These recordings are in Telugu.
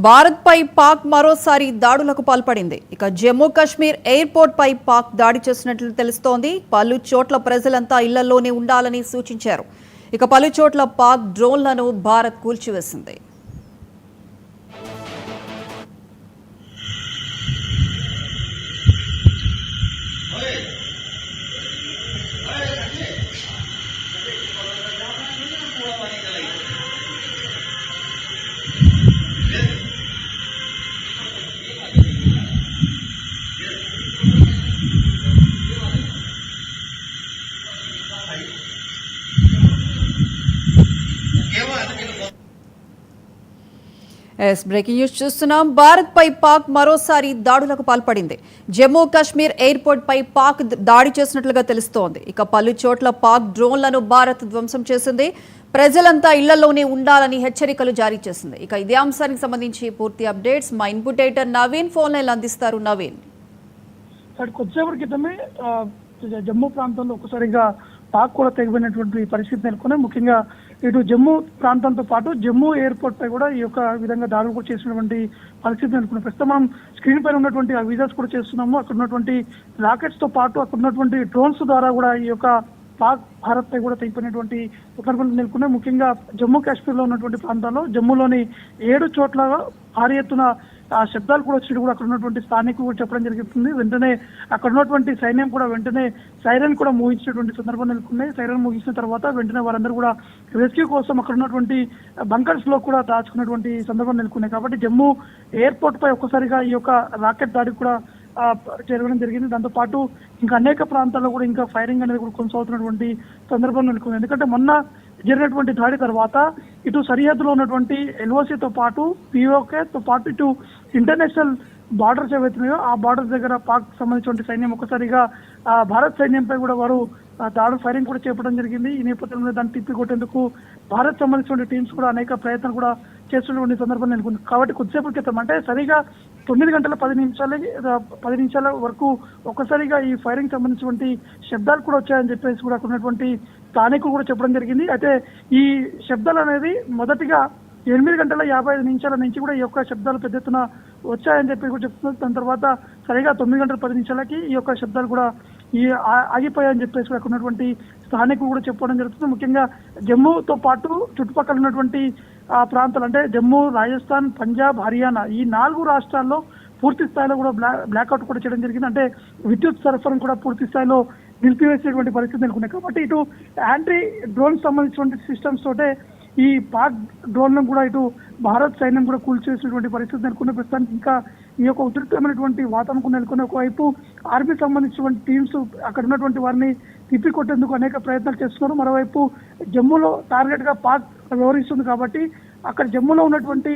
భారత్ పై పాక్ మరోసారి దాడులకు పాల్పడింది. ఇక జమ్మూ కాశ్మీర్ ఎయిర్పోర్ట్ పై పాక్ దాడి చేసినట్లు తెలుస్తోంది. పలు చోట్ల ప్రజలంతా ఇళ్లలోనే ఉండాలని సూచించారు. ఇక పలు చోట్ల పాక్ డ్రోన్లను భారత్ కూల్చివేసింది. బ్రేకింగ్ న్యూస్ చూస్తున్నాం. భారత్ పై పాక్ మరోసారి దాడులకు పాల్పడింది. జమ్మూ కాశ్మీర్ ఎయిర్పోర్ట్ పై పాక్ దాడి చేసినట్లుగా తెలుస్తోంది. ఇక పలు చోట్ల పాక్ డ్రోన్లను భారత్ ధ్వంసం చేసింది. ప్రజలంతా ఇళ్లలోనే ఉండాలని హెచ్చరికలు జారీ చేసింది. ఇక ఇదే అంశానికి సంబంధించి పూర్తి అప్డేట్స్ మా input editor Naveen phone line అందిస్తారు. నవీన్, కొద్దిసేపటి క్రితమే జమ్మూ ప్రాంతంలో ఒకసారిగా పాక్ కూడా తెగిపోయినటువంటి పరిస్థితి నెలకొనే. ముఖ్యంగా ఇటు జమ్మూ ప్రాంతంతో పాటు జమ్మూ ఎయిర్పోర్ట్ పై కూడా ఈ యొక్క విధంగా దాడులు కూడా చేసినటువంటి పరిస్థితి నెలకొనే. ప్రస్తుతం మనం స్క్రీన్ పైన ఉన్నటువంటి ఆ విజువల్స్ కూడా చేస్తున్నాము. అక్కడ ఉన్నటువంటి రాకెట్స్ తో పాటు అక్కడ ఉన్నటువంటి డ్రోన్స్ ద్వారా కూడా ఈ యొక్క పాక్ భారత్ పై కూడా తెగిపోయినటువంటి సందర్భాలు నెలకొన్నాయి. ముఖ్యంగా జమ్మూ కాశ్మీర్ లో ఉన్నటువంటి ప్రాంతాల్లో జమ్మూలోని 7 చోట్ల భారీ ఎత్తున ఆ శబ్దాలు కూడా వచ్చినట్టు కూడా అక్కడ ఉన్నటువంటి స్థానికులు కూడా చెప్పడం జరుగుతుంది. వెంటనే అక్కడ ఉన్నటువంటి సైన్యం కూడా వెంటనే సైరన్ కూడా మోగించినటువంటి సందర్భం నెలకొన్నాయి. సైరన్ మోగించిన తర్వాత వెంటనే వారందరూ కూడా రెస్క్యూ కోసం అక్కడ ఉన్నటువంటి బంకర్స్ లో కూడా దాచుకున్నటువంటి సందర్భం నెలకొన్నాయి. కాబట్టి జమ్మూ ఎయిర్పోర్ట్ పై ఒక్కసారిగా ఈ యొక్క రాకెట్ దాడి కూడా జరగడం జరిగింది. దాంతో పాటు ఇంకా అనేక ప్రాంతాల్లో కూడా ఇంకా ఫైరింగ్ అనేది కూడా కొనసాగుతున్నటువంటి సందర్భం నెలకొంది. ఎందుకంటే మొన్న జరిగినటువంటి దాడి తర్వాత ఇటు సరిహద్దులో ఉన్నటువంటి ఎల్ఓసితో పాటు పిఓకేతో పాటు ఇటు ఇంటర్నేషనల్ బార్డర్స్ ఏవైతున్నాయో ఆ బార్డర్స్ దగ్గర పాక్ సంబంధించిన సైన్యం ఒకసారిగా భారత్ సైన్యంపై కూడా వారు దాడులు ఫైరింగ్ కూడా చేపట్టడం జరిగింది. ఈ నేపథ్యంలో దాన్ని తిప్పి కొట్టేందుకు భారత్ సంబంధించిన టీమ్స్ కూడా అనేక ప్రయత్నాలు కూడా చేస్తున్నటువంటి సందర్భం నెలకొంది. కాబట్టి కొద్దిసేపటి క్రితం అంటే సరిగా 9:10 నిమిషాల వరకు ఒక్కసారిగా ఈ ఫైరింగ్ సంబంధించినటువంటి శబ్దాలు కూడా వచ్చాయని చెప్పేసి కూడా ఉన్నటువంటి స్థానికులు కూడా చెప్పడం జరిగింది. అయితే ఈ శబ్దాలు అనేది మొదటిగా 8:55 నుంచి కూడా ఈ యొక్క శబ్దాలు పెద్ద ఎత్తున వచ్చాయని చెప్పి కూడా చెప్తున్నారు. దాని తర్వాత సరిగా 9:10 ఈ యొక్క శబ్దాలు కూడా ఆగిపోయాయని చెప్పేసి అక్కడ ఉన్నటువంటి స్థానికులు కూడా చెప్పడం జరుగుతుంది. ముఖ్యంగా జమ్మూతో పాటు చుట్టుపక్కల ఉన్నటువంటి ప్రాంతాలు అంటే జమ్మూ, రాజస్థాన్, పంజాబ్, హర్యానా ఈ 4 రాష్ట్రాల్లో పూర్తి స్థాయిలో కూడా బ్లాక్అవుట్ కూడా చేయడం జరిగింది. అంటే విద్యుత్ సరఫరాను కూడా పూర్తి స్థాయిలో నిలిపివేసేటువంటి పరిస్థితి నెలకొన్నాయి. కాబట్టి ఇటు యాంటీ డ్రోన్ సంబంధించినటువంటి సిస్టమ్స్ తోటే ఈ పాక్ డ్రోన్లను కూడా ఇటు భారత్ సైన్యం కూడా కూల్చేసినటువంటి పరిస్థితి నెలకొన్న. ప్రస్తుతానికి ఇంకా ఈ యొక్క ఉధృతమైనటువంటి వాతావరణం నెలకొని ఒకవైపు ఆర్మీ సంబంధించినటువంటి టీమ్స్ అక్కడ ఉన్నటువంటి వారిని తిప్పికొట్టేందుకు అనేక ప్రయత్నాలు చేస్తున్నారు. మరోవైపు జమ్మూలో టార్గెట్ గా పాక్ వ్యవహరిస్తుంది. కాబట్టి అక్కడ జమ్మూలో ఉన్నటువంటి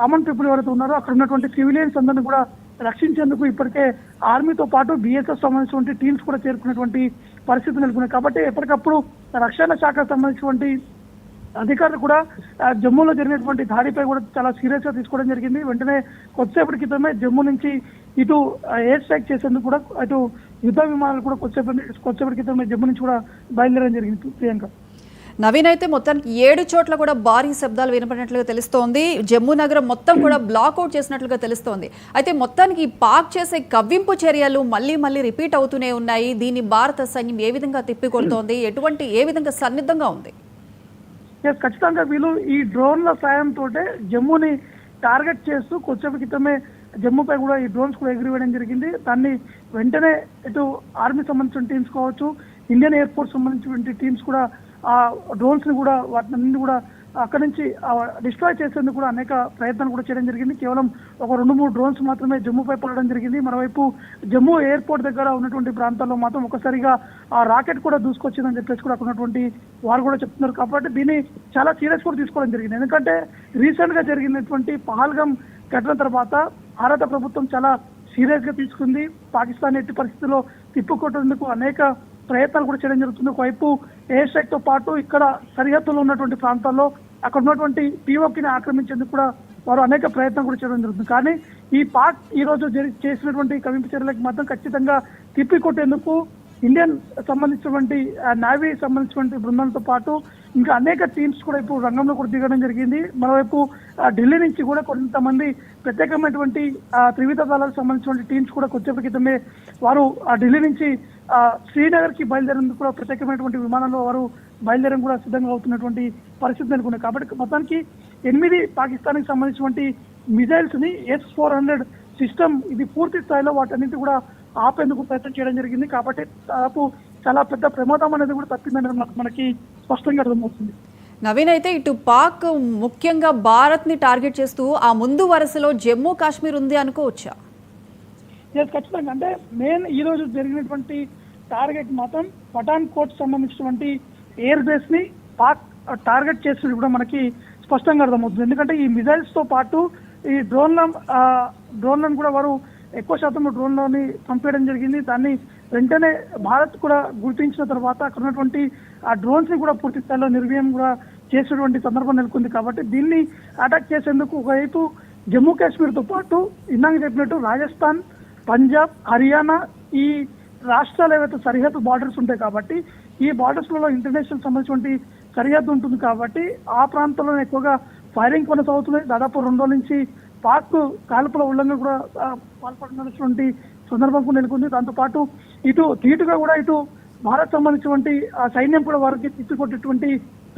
కామన్ పీపుల్ ఎవరైతే ఉన్నారో అక్కడ ఉన్నటువంటి సివిలియన్స్ అందరినీ కూడా రక్షించేందుకు ఇప్పటికే ఆర్మీతో పాటు బిఎస్ఎఫ్ సంబంధించినటువంటి టీమ్స్ కూడా చేరుకున్నటువంటి పరిస్థితి నెలకొన్నాయి. కాబట్టి ఎప్పటికప్పుడు రక్షణ శాఖకు సంబంధించినటువంటి అధికారులు కూడా జమ్మూలో జరిగినటువంటి దాడిపై కూడా చాలా సీరియస్ గా తీసుకోవడం జరిగింది. వెంటనే కొద్దిసేపటి క్రితమే జమ్మూ నుంచి ఇటు ఎయిర్ స్ట్రైక్ చేసేందుకు కూడా అటు యుద్ధ విమానాలు కూడా కొద్దిసేపటి క్రితమే జమ్మూ నుంచి కూడా బయలుదేరడం జరిగింది. ప్రియాంక, నవీన్, అయితే మొత్తానికి 7 చోట్ల కూడా భారీ శబ్దాలు వినపడినట్లుగా తెలుస్తోంది. జమ్మూ నగరం మొత్తం కూడా బ్లాక్అవుట్ చేసినట్లుగా తెలుస్తోంది. అయితే మొత్తానికి పాక్ చేసే కవ్వింపు చర్యలు మళ్ళీ రిపీట్ అవుతూనే ఉన్నాయి. దీన్ని భారత సైన్యం ఏ విధంగా తిప్పికొడుతోంది? ఏ విధంగా సన్నిద్ధంగా ఉంది? ఖచ్చితంగా వీళ్ళు ఈ డ్రోన్ల సాయంతో జమ్మూని టార్గెట్ చేస్తూ కొద్దిసేపు క్రితమే జమ్మూపై కూడా ఈ డ్రోన్స్ కూడా ఎగిరివేయడం జరిగింది. దాన్ని వెంటనే ఇటు ఆర్మీ సంబంధించిన టీమ్స్ కావచ్చు, ఇండియన్ ఎయిర్ ఫోర్స్ సంబంధించిన టీమ్స్ కూడా ఆ డ్రోన్స్ ని కూడా వాటిని కూడా అక్కడి నుంచి డిస్ట్రాయ్ చేసేందుకు కూడా అనేక ప్రయత్నాలు కూడా చేయడం జరిగింది. కేవలం ఒక 2-3 డ్రోన్స్ మాత్రమే జమ్మూపై పడడం జరిగింది. మరోవైపు జమ్మూ ఎయిర్పోర్ట్ దగ్గర ఉన్నటువంటి ప్రాంతాల్లో మాత్రం ఒకసారిగా ఆ రాకెట్ కూడా దూసుకొచ్చిందని చెప్పేసి కూడా అక్కడ ఉన్నటువంటి వారు కూడా చెప్తున్నారు. కాబట్టి దీన్ని చాలా సీరియస్ కూడా తీసుకోవడం జరిగింది. ఎందుకంటే రీసెంట్ గా జరిగినటువంటి పహల్గామ్ ఘటన తర్వాత భారత ప్రభుత్వం చాలా సీరియస్ గా తీసుకుంది. పాకిస్తాన్ ఎట్టి పరిస్థితుల్లో తిప్పుకొట్టేందుకు అనేక ప్రయత్నాలు కూడా చేయడం జరుగుతుంది. ఒకవైపు ఎయిర్ స్ట్రైక్ తో పాటు ఇక్కడ సరిహద్దులో ఉన్నటువంటి ప్రాంతాల్లో అక్కడ ఉన్నటువంటి పిఓకిని ఆక్రమించేందుకు కూడా వారు అనేక ప్రయత్నాలు కూడా చేయడం జరుగుతుంది. కానీ ఈ పాక్ ఈ రోజు చేసినటువంటి కవింపు చర్యలకు మాత్రం ఖచ్చితంగా తిప్పికొట్టేందుకు ఇండియన్ సంబంధించినటువంటి నేవీ సంబంధించినటువంటి బృందాలతో పాటు ఇంకా అనేక టీమ్స్ కూడా ఇప్పుడు రంగంలో కూడా దిగడం జరిగింది. మరోవైపు ఢిల్లీ నుంచి కూడా కొంతమంది ప్రత్యేకమైనటువంటి త్రివిధ దళాలకు సంబంధించిన టీమ్స్ కూడా కొద్దిసేపటి క్రితమే వారు ఢిల్లీ నుంచి శ్రీనగర్ కి బయలుదేరేందుకు కూడా ప్రత్యేకమైనటువంటి విమానంలో వారు బయలుదేరడం కూడా సిద్ధంగా అవుతున్నటువంటి పరిస్థితి నెలకొన్నాయి. కాబట్టి మొత్తానికి 8 పాకిస్తాన్కి సంబంధించినటువంటి మిజైల్స్ ని S-400 సిస్టమ్ ఇది పూర్తి స్థాయిలో వాటన్నింటి కూడా ఆపేందుకు ప్రయత్నం చేయడం జరిగింది. కాబట్టి దాదాపు చాలా పెద్ద ప్రమాదం అనేది కూడా తప్పిందని మనకి స్పష్టంగా అర్థమవుతుంది. నవీన్, అయితే ఇటు పాక్ ముఖ్యంగా భారత్ ని టార్గెట్ చేస్తూ ఆ ముందు వరుసలో జమ్మూ కాశ్మీర్ ఉంది అనుకోవచ్చా? ఖచ్చితంగా. అంటే మెయిన్ ఈ రోజు జరిగినటువంటి టార్గెట్ మాత్రం పఠాన్ కోట్ సంబంధించినటువంటి ఎయిర్ బేస్ ని పాక్ టార్గెట్ చేస్తున్నది కూడా మనకి స్పష్టంగా అర్థమవుతుంది. ఎందుకంటే ఈ మిజైల్స్ తో పాటు ఈ డ్రోన్లను కూడా వారు ఎక్కువ శాతం డ్రోన్లోని పంపేయడం జరిగింది. దాన్ని వెంటనే భారత్ కూడా గుర్తించిన తర్వాత అక్కడ ఉన్నటువంటి ఆ డ్రోన్స్ ని కూడా పూర్తి స్థాయిలో నిర్వీర్యం కూడా చేసినటువంటి సందర్భం నెలకొంది. కాబట్టి దీన్ని అటాక్ చేసేందుకు ఒకవైపు జమ్మూ కాశ్మీర్ తో పాటు ఇందాక చెప్పినట్టు రాజస్థాన్, పంజాబ్, హర్యానా ఈ రాష్ట్రాలు ఏవైతే సరిహద్దు బార్డర్స్ ఉంటాయి కాబట్టి ఈ బార్డర్స్లలో ఇంటర్నేషనల్ సంబంధించినటువంటి సరిహద్దు ఉంటుంది కాబట్టి ఆ ప్రాంతంలో ఎక్కువగా ఫైరింగ్ కొనసాగుతున్నాయి. దాదాపు 2 రోజుల నుంచి పాక్ కాల్పుల ఉల్లంఘన కూడా పాల్పడుతున్నటువంటి సందర్భం నెలకొంది. దాంతోపాటు ఇటు ధీటుగా కూడా ఇటు భారత్ సంబంధించినటువంటి సైన్యం కూడా వారికి తిప్పికొట్టేటువంటి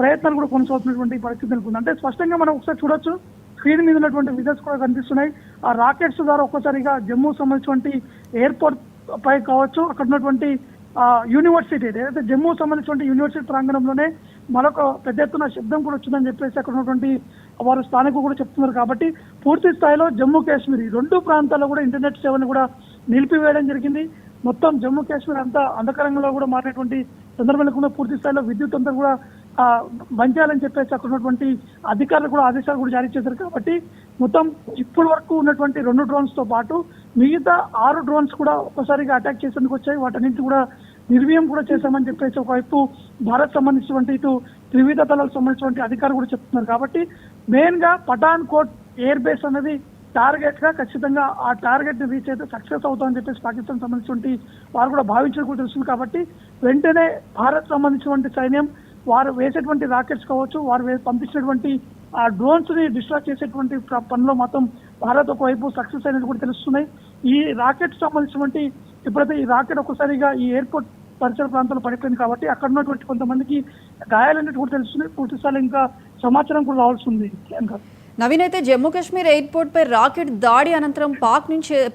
ప్రయత్నాలు కూడా కొనసాగుతున్నటువంటి పరిస్థితి నెలకొంది. అంటే స్పష్టంగా మనం ఒకసారి చూడొచ్చు, స్క్రీన్ మీద ఉన్నటువంటి విజువల్స్ కూడా కనిపిస్తున్నాయి. ఆ రాకెట్స్ ద్వారా ఒక్కసారిగా జమ్మూ సంబంధించినటువంటి ఎయిర్పోర్ట్ పై కావచ్చు, అక్కడ ఉన్నటువంటి యూనివర్సిటీ ఏదైతే జమ్మూ సంబంధించినటువంటి యూనివర్సిటీ ప్రాంగణంలోనే మరొక పెద్ద ఎత్తున శబ్దం కూడా వచ్చిందని చెప్పేసి అక్కడ ఉన్నటువంటి వారు స్థానికులు కూడా చెప్తున్నారు. కాబట్టి పూర్తి స్థాయిలో జమ్మూ కాశ్మీర్ ఈ 2 ప్రాంతాల్లో కూడా ఇంటర్నెట్ సేవలను కూడా నిలిపివేయడం జరిగింది. మొత్తం జమ్మూ కాశ్మీర్ అంతా అంధకారంలో కూడా మారినటువంటి సందర్భంలో కూడా పూర్తి స్థాయిలో విద్యుత్ అంతా కూడా బంద్ చేయాలని చెప్పేసి అక్కడ ఉన్నటువంటి అధికారులు కూడా ఆదేశాలు కూడా జారీ చేశారు. కాబట్టి మొత్తం ఇప్పటి వరకు ఉన్నటువంటి 2 డ్రోన్స్ తో పాటు మిగతా 6 డ్రోన్స్ కూడా ఒక్కసారిగా అటాక్ చేసేందుకు వచ్చాయి. వాటన్నింటి కూడా నిర్వీర్యం కూడా చేశామని చెప్పేసి ఒకవైపు భారత్ సంబంధించినటువంటి ఇటు త్రివిధ దళాలకు సంబంధించినటువంటి అధికారులు కూడా చెప్తున్నారు. కాబట్టి మెయిన్ గా పఠాన్ కోట్ ఎయిర్ బేస్ అనేది టార్గెట్ గా ఖచ్చితంగా ఆ టార్గెట్ ని రీచ్ అయితే సక్సెస్ అవుతామని చెప్పేసి పాకిస్తాన్ సంబంధించినటువంటి వారు కూడా భావించడం కూడా తెలుస్తుంది. కాబట్టి వెంటనే భారత్ సంబంధించినటువంటి సైన్యం వారు వేసేటువంటి రాకెట్స్ కావచ్చు, వారు పంపించినటువంటి ఆ డ్రోన్స్ ని డిస్ట్రాక్ట్ చేసేటువంటి పనిలో మాత్రం భారత్ ఒకవైపు సక్సెస్ అయినట్టు కూడా తెలుస్తున్నాయి. ఈ రాకెట్ సంబంధించినటువంటి ఎప్పుడైతే ఈ రాకెట్ ఒక్కసారిగా ఈ ఎయిర్పోర్ట్ పరిసర ప్రాంతాల్లో పడిపోయింది కాబట్టి అక్కడ ఉన్నటువంటి కొంతమందికి గాయాలనేది కూడా తెలుస్తున్నాయి. పూర్తిస్థాయిలో ఇంకా సమాచారం కూడా రావాల్సి ఉంది. నవీన్, అయితే జమ్మూ కాశ్మీర్ ఎయిర్పోర్ట్ పై రాకెట్ దాడి అనంతరం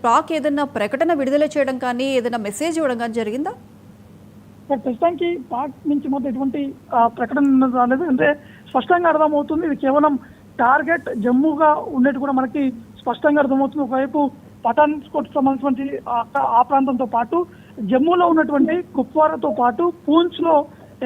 పాక్ ఏదైనా ప్రకటన విడుదల చేయడం కానీ ఏదైనా మెసేజ్ ఇవ్వడం కానీ జరిగిందా? ప్రస్తుతానికి పాక్ నుంచి మొత్తం ఎటువంటి ప్రకటన రాలేదు. అంటే స్పష్టంగా అర్థమవుతుంది ఇది కేవలం టార్గెట్ జమ్మూగా ఉండేది కూడా మనకి స్పష్టంగా అర్థమవుతుంది. ఒకవైపు పఠాన్ కోట్ సంబంధించినటువంటి ఆ ప్రాంతంతో పాటు జమ్మూలో ఉన్నటువంటి కుప్వారాతో పాటు పూంచ్ లో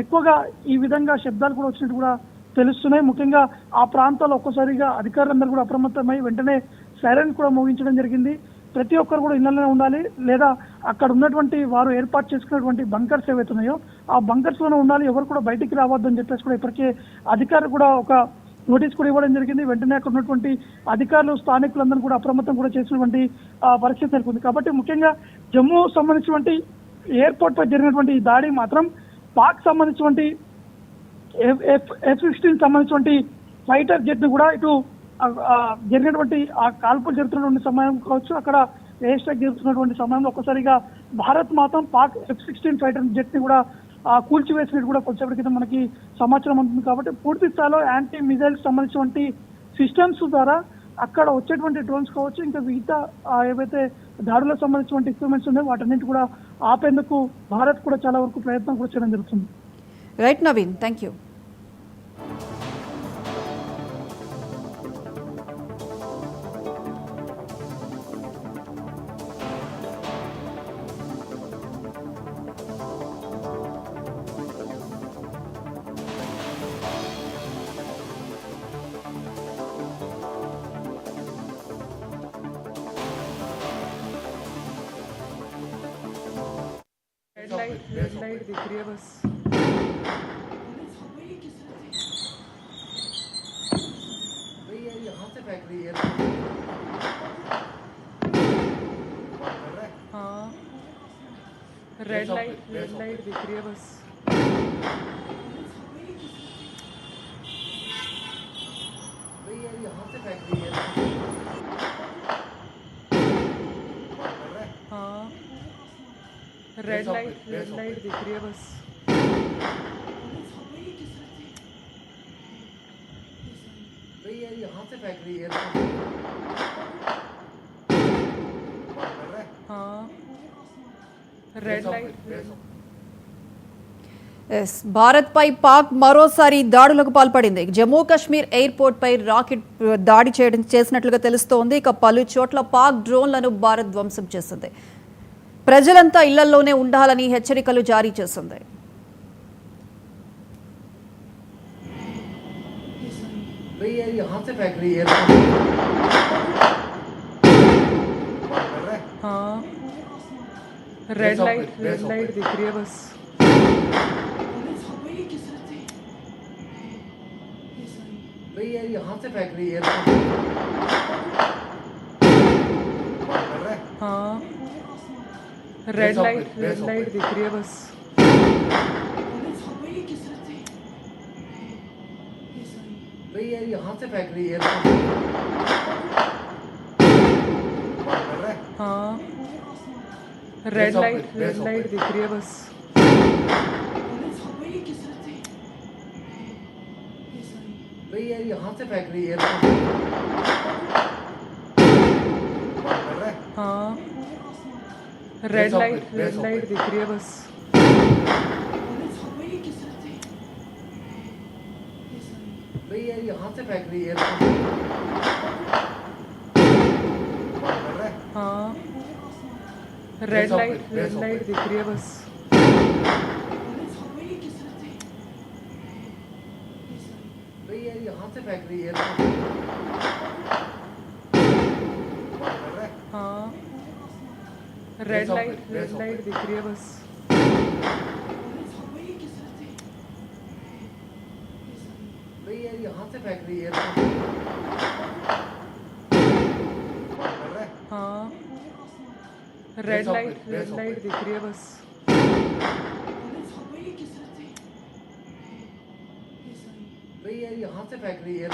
ఎక్కువగా ఈ విధంగా శబ్దాలు కూడా వచ్చినట్టు కూడా తెలుస్తున్నాయి. ముఖ్యంగా ఆ ప్రాంతాల్లో ఒక్కసారిగా అధికారులందరూ కూడా అప్రమత్తమై వెంటనే సైరన్ కూడా మోగించడం జరిగింది. ప్రతి ఒక్కరు కూడా ఇళ్లలోనే ఉండాలి, లేదా అక్కడ ఉన్నటువంటి వారు ఏర్పాటు చేసుకున్నటువంటి బంకర్స్ ఏవైతే ఉన్నాయో ఆ బంకర్స్ లోనే ఉండాలి, ఎవరు కూడా బయటికి రావద్దని చెప్పేసి కూడా ఇప్పటికే అధికారులు కూడా ఒక నోటీస్ కూడా ఇవ్వడం జరిగింది. వెంటనే అక్కడ ఉన్నటువంటి అధికారులు స్థానికులందరూ కూడా అప్రమత్తం కూడా చేసినటువంటి పరిస్థితి నెలకొంది. కాబట్టి ముఖ్యంగా జమ్మూ సంబంధించినటువంటి ఎయిర్పోర్ట్ పై జరిగినటువంటి ఈ దాడి మాత్రం పాక్ సంబంధించినటువంటి F-16 సంబంధించినటువంటి ఫైటర్ జెట్ ని కూడా ఇటు జరిగినటువంటి ఆ కాల్పులు జరుగుతున్నటువంటి సమయం కావచ్చు, అక్కడ ఎయిర్ స్ట్రైక్ జరుగుతున్నటువంటి సమయంలో ఒక్కసారిగా భారత్ మాత్రం పాక్ F-16 ఫైటర్ జెట్ ని కూడా కూల్చివేసినట్టు కూడా కొంచెం కింద మనకి సమాచారం ఉంటుంది. కాబట్టి పూర్తి స్థాయిలో యాంటీ మిజైల్స్ సంబంధించినటువంటి సిస్టమ్స్ ద్వారా అక్కడ వచ్చేటువంటి డ్రోన్స్ కావచ్చు, ఇంకా మిగతా ఏవైతే దాడులకు సంబంధించినటువంటి ఎక్విప్మెంట్స్ ఉన్నాయో వాటన్నింటి కూడా ఆపేందుకు భారత్ కూడా చాలా వరకు ప్రయత్నం కూడా చేయడం జరుగుతుంది. Right Naveen, thank you. Red light दिख रही है बस। भैया यहाँ से फेंक रही है। हाँ, रेड लाइट दिख रही है बस। यहाँ से फैक्ट्री है हाँ रेड लाइट दिख रही है बस भाई यार यहाँ से फैक्ट्री है हाँ रेड लाइट ఎస్ భారత్ పై పాక్ మరోసారి దాడులకు పాల్పడింది. జమ్మూ కాశ్మీర్ ఎయిర్పోర్ట్ పై రాకెట్ దాడి చేసినట్లుగా తెలుస్తోంది. ఇక పలు చోట్ల పాక్ డ్రోన్లను భారత్ ధ్వంసం చేసింది. ప్రజలంతా ఇళ్లలోనే ఉండాలని హెచ్చరికలు జారీ చేసింది. भाई यार यहाँ से फैक्ट्री है हाँ रेड लाइट दिख रही है बस भाई यार यहाँ से फैक्ट्री है हाँ रेड लाइट दिख रही है बस भाई यार यहाँ से फैक्ट्री है हाँ रेड लाइट दिख रही है बस भाई यार यहाँ से फैक्ट्री है हाँ रेड लाइट दिख रही है बस भाई यार यहाँ से फैक्ट्री है हाँ रेड लाइट दिख रही है बस भाई यार यहाँ से फैक्ट्री है हाँ रेड लाइट दिख रही है बस भाई यार यहाँ से फैक्ट्री है हाँ रेड लाइट दिख रही है बस भाई यार यहाँ से फैक्ट्री है